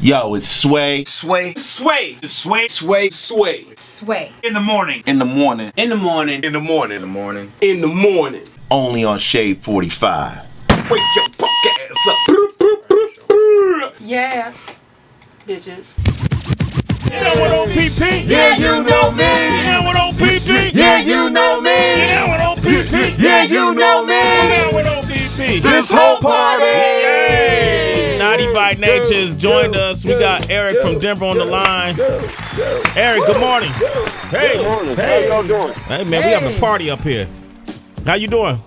Yo, it's Sway. Sway. Sway. Sway. Sway. Sway. Sway. In the morning. In the morning. In the morning. In the morning. In the morning. In the morning. Only on Shade 45. Wake your fuck ass up. Yeah. Bitches. You know what on PP? Yeah, you know me. You know what on PP? Yeah, you know me. You know what on PP? Yeah, you know me. You know what on PP? This whole party. Yay! Naughty by Nature has joined us. We got Eric from Denver on the line. Eric, good morning. Hey. Good morning. Hey. How y'all doing? Hey, man, we having a party up here. How you doing?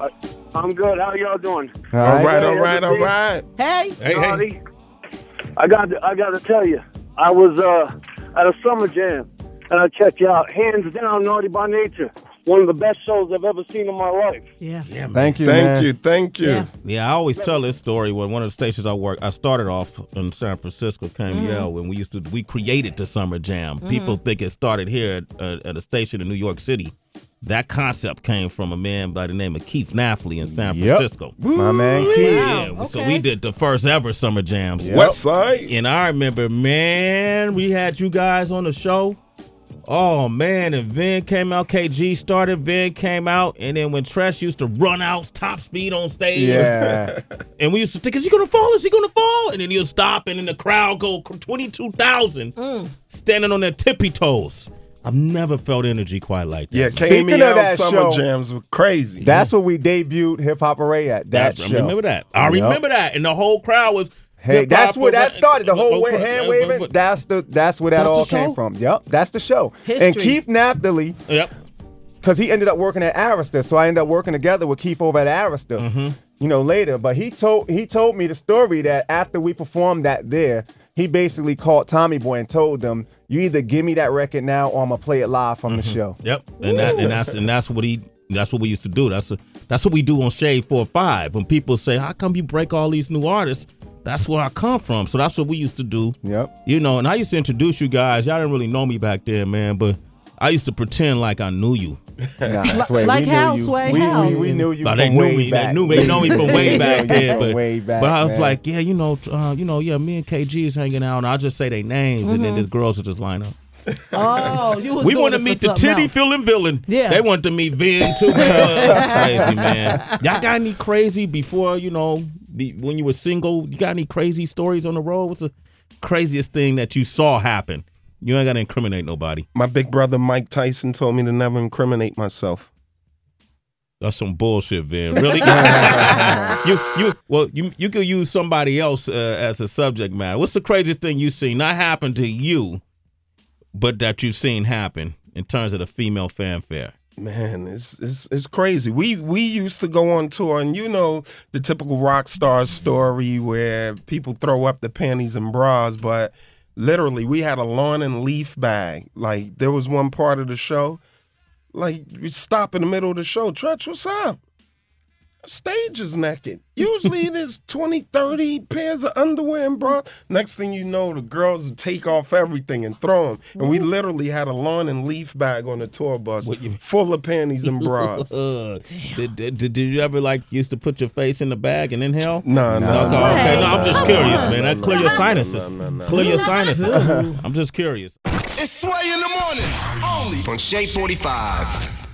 I'm good. How y'all doing? All right. Hey. Naughty. I got to tell you, I was at a summer jam, and I checked you out. Hands down, Naughty by Nature. One of the best shows I've ever seen in my life. Yeah. Yeah, man. Thank you. Yeah, I always tell this story when one of the stations I started off in San Francisco, KML, when we created the Summer Jam. People think it started here at a station in New York City. That concept came from a man by the name of Keith Nafley in San Francisco. My man Keith. Yeah, Wow, so okay. we did the first ever Summer Jams. West Side. And I remember, man, we had you guys on the show. Oh, man, and Vin came out, KG started, Vin came out, and then when Tresh used to run out top speed on stage. Yeah. And we used to think, is he going to fall? Is he going to fall? And then he'll stop, and then the crowd go 22,000 standing on their tippy toes. I've never felt energy quite like that. Yeah, Speaking of KML that Summer show, Jams were crazy. That's what we debuted Hip Hop Array at. That I show. remember that. I remember that. And the whole crowd was... Hey, hip-hop, that's where that started. The whole crowd. hand waving. That's where that That's all the show? came from. Yep, that's the show. History. And Keith Nafley, Yep. because he ended up working at Arista, so I ended up working together with Keith over at Arista. Later. But he told me the story that after we performed that there, he basically called Tommy Boy and told them, "You either give me that record now, or I'm gonna play it live from the show." Yep. And that's what we used to do. That's what we do on Shade 4-5. When people say, "How come you break all these new artists?" That's where I come from. So that's what we used to do. Yep. And I used to introduce you guys. Y'all didn't really know me back then, man, but I used to pretend like I knew you. Nah, Sway, Like we how, knew you. Sway, We how? knew you But from way back. They know me from way back then. But I was man. like, yeah, me and KG is hanging out, and I'll just say their names, and then these girls will just line up. Oh, you was We doing want to it meet for the something titty else. feeling villain. Yeah. They want to meet Vin too. That's crazy, man. Y'all got any crazy before, when you were single? You got any crazy stories on the road? What's the craziest thing that you saw happen? You ain't got to incriminate nobody. My big brother Mike Tyson told me to never incriminate myself. That's some bullshit, Vin. Really? You could use somebody else as a subject matter. What's the craziest thing you've seen? Not happen to you, but that you've seen happen in terms of the female fanfare. Man, it's crazy. We used to go on tour, and the typical rock star story where people throw up the panties and bras, but literally we had a lawn and leaf bag. Like, there was one part of the show, like, we stop in the middle of the show. Tretch, what's up? The stage is naked. Usually there's 20, 30 pairs of underwear and bra. Next thing you know, the girls would take off everything and throw them. And we literally had a lawn and leaf bag on the tour bus full of panties and bras. Did you ever used to put your face in the bag and inhale? No. Okay, no, I'm just curious, man. That clear your sinuses. Clear your sinuses. I'm just curious. It's Sway in the morning. Only on Shade 45.